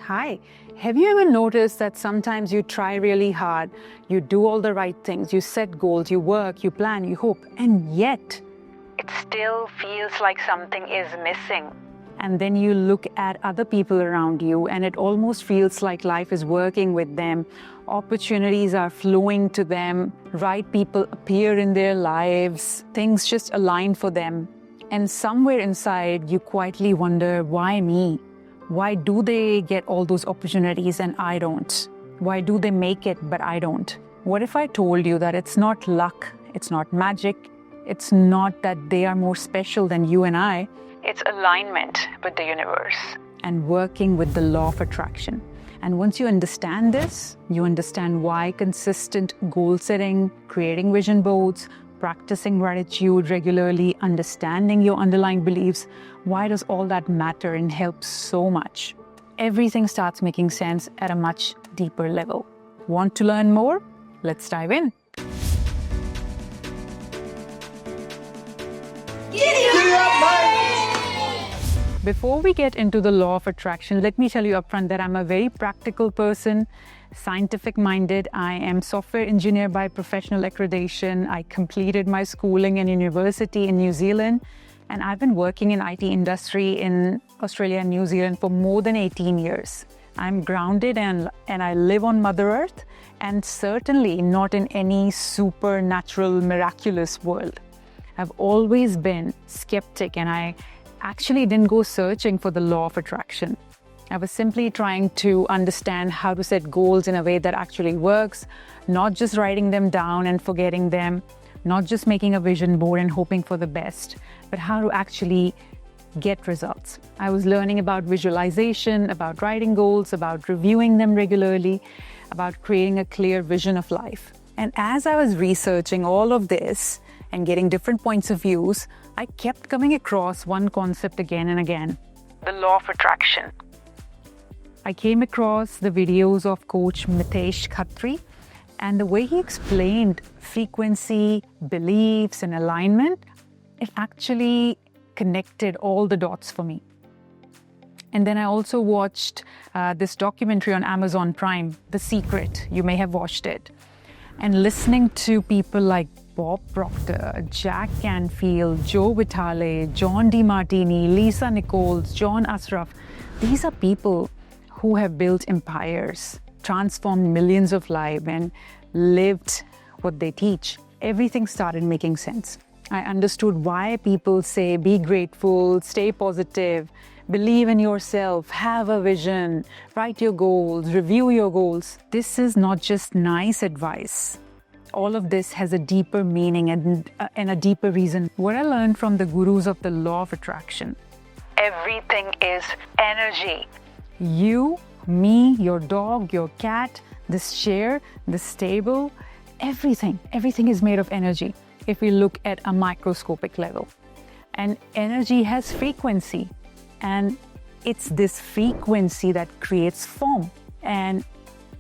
Hi, have you ever noticed that sometimes you try really hard, you do all the right things, you set goals, you work, you plan, you hope, and yet it still feels like something is missing? And then you look at other people around you and it almost feels like life is working with them. Opportunities are flowing to them, right people appear in their lives, things just align for them. And somewhere inside, you quietly wonder, why me? Why do they get all those opportunities and I don't? Why do they make it but I don't? What if I told you that it's not luck, it's not magic, it's not that they are more special than you and I, it's alignment with the universe and working with the law of attraction. And once you understand this, you understand why consistent goal setting, creating vision boards, practicing gratitude regularly, understanding your underlying beliefs, why does all that matter and help so much? Everything starts making sense at a much deeper level. Want to learn more? Let's dive in. Before we get into the law of attraction, let me tell you upfront that I'm a very practical person, scientific-minded. I am software engineer by professional accreditation. I completed my schooling and university in New Zealand, and I've been working in IT industry in Australia and New Zealand for more than 18 years. I'm grounded and I live on Mother Earth, and certainly not in any supernatural, miraculous world. I've always been skeptic, and I actually didn't go searching for the law of attraction. I was simply trying to understand how to set goals in a way that actually works, not just writing them down and forgetting them, not just making a vision board and hoping for the best, but how to actually get results. I was learning about visualization, about writing goals, about reviewing them regularly, about creating a clear vision of life. And as I was researching all of this and getting different points of views, I kept coming across one concept again and again: the law of attraction. I came across the videos of Coach Mitesh Khatri, and the way he explained frequency, beliefs, and alignment, it actually connected all the dots for me. And then I also watched this documentary on Amazon Prime, The Secret. You may have watched it. And listening to people like Bob Proctor, Jack Canfield, Joe Vitale, John DeMartini, Lisa Nichols, John Asraf, these are people who have built empires, transformed millions of lives, and lived what they teach. Everything started making sense. I understood why people say be grateful, stay positive, believe in yourself, have a vision, write your goals, review your goals. This is not just nice advice. All of this has a deeper meaning and a deeper reason. What I learned from the gurus of the law of attraction: everything is energy. You, me, your dog, your cat, this chair, this table, everything is made of energy if we look at a microscopic level. And energy has frequency, and it's this frequency that creates form. And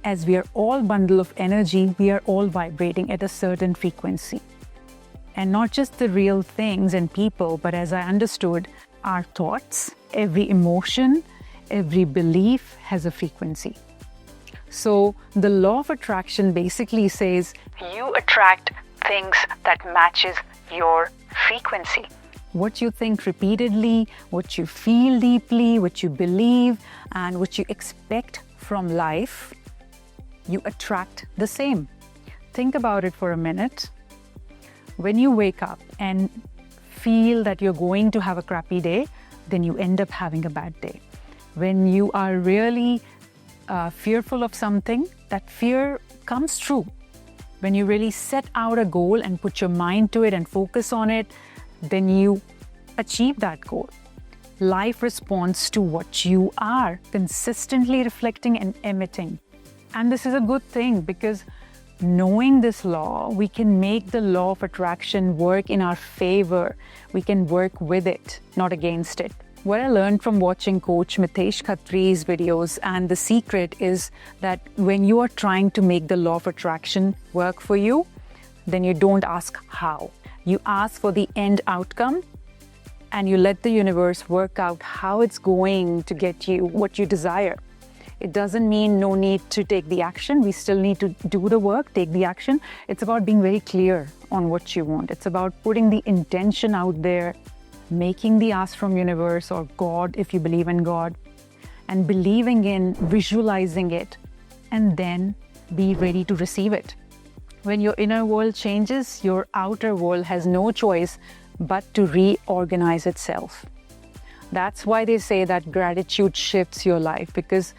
as we are all bundle of energy, we are all vibrating at a certain frequency. And not just the real things and people, but as I understood, our thoughts, every emotion, every belief has a frequency. So the law of attraction basically says you attract things that matches your frequency. What you think repeatedly, what you feel deeply, what you believe, and what you expect from life, you attract the same. Think about it for a minute. When you wake up and feel that you're going to have a crappy day, then you end up having a bad day. When you are really fearful of something, that fear comes true. When you really set out a goal and put your mind to it and focus on it, then you achieve that goal. Life responds to what you are consistently reflecting and emitting. And this is a good thing, because knowing this law, we can make the law of attraction work in our favor. We can work with it, not against it. What I learned from watching Coach Mitesh Khatri's videos and The Secret is that when you are trying to make the law of attraction work for you, then you don't ask how. You ask for the end outcome, and you let the universe work out how it's going to get you what you desire. It doesn't mean no need to take the action. We still need to do the work, take the action. It's about being very clear on what you want. It's about putting the intention out there, making the ask from universe or God, if you believe in God, and believing in, visualizing it, and then be ready to receive it. When your inner world changes, your outer world has no choice but to reorganize itself. That's why they say that gratitude shifts your life, because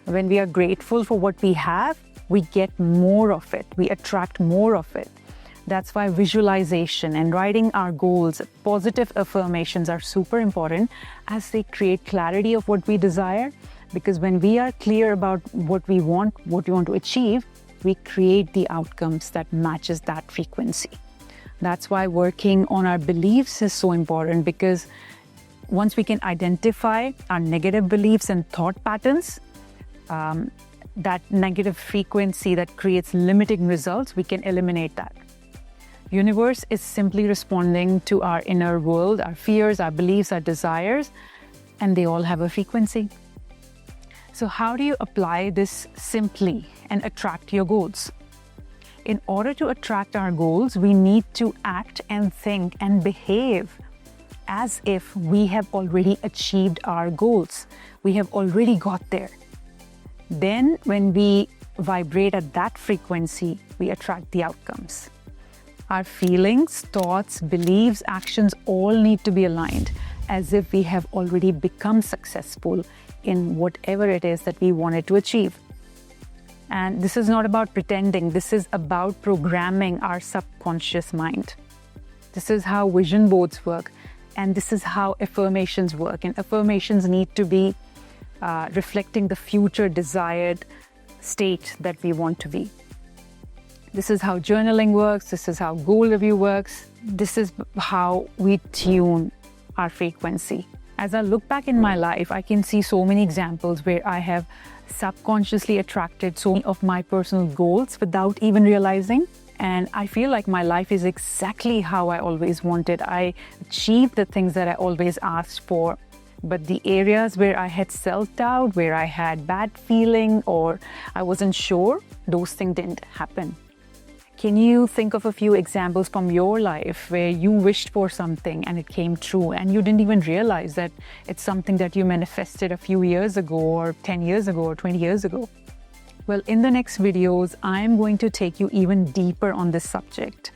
when we are grateful for what we have, we get more of it. We attract more of it. That's why visualization and writing our goals, positive affirmations are super important, as they create clarity of what we desire. Because when we are clear about what we want to achieve, we create the outcomes that matches that frequency. That's why working on our beliefs is so important, because once we can identify our negative beliefs and thought patterns, that negative frequency that creates limiting results, we can eliminate that. Universe is simply responding to our inner world, our fears, our beliefs, our desires, and they all have a frequency. So how do you apply this simply and attract your goals? In order to attract our goals, we need to act and think and behave as if we have already achieved our goals. We have already got there. Then when we vibrate at that frequency, we attract the outcomes. Our feelings, thoughts, beliefs, actions all need to be aligned as if we have already become successful in whatever it is that we wanted to achieve. And this is not about pretending. This is about programming our subconscious mind. This is how vision boards work. And this is how affirmations work. And affirmations need to be reflecting the future desired state that we want to be. This is how journaling works. This is how goal review works. This is how we tune our frequency. As I look back in my life, I can see so many examples where I have subconsciously attracted so many of my personal goals without even realizing. And I feel like my life is exactly how I always wanted. I achieved the things that I always asked for. But the areas where I had self-doubt, where I had bad feeling, or I wasn't sure, those things didn't happen. Can you think of a few examples from your life where you wished for something and it came true and you didn't even realize that it's something that you manifested a few years ago or 10 years ago or 20 years ago? Well, in the next videos, I'm going to take you even deeper on this subject.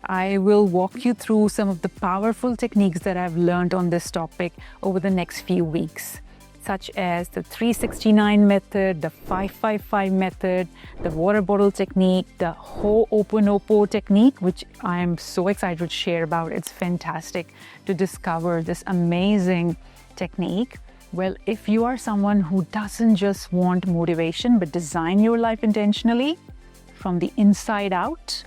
I will walk you through some of the powerful techniques that I've learned on this topic over the next few weeks, such as the 369 method, the 555 method, the water bottle technique, the Ho'oponopo technique, which I am so excited to share about. It's fantastic to discover this amazing technique. Well, if you are someone who doesn't just want motivation, but design your life intentionally from the inside out,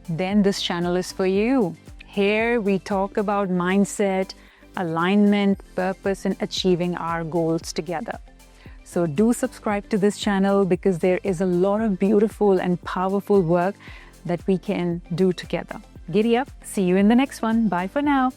then this channel is for you. Here we talk about mindset, alignment, purpose, and achieving our goals together. So do subscribe to this channel, because there is a lot of beautiful and powerful work that we can do together. Giddy up. See you in the next one. Bye for now.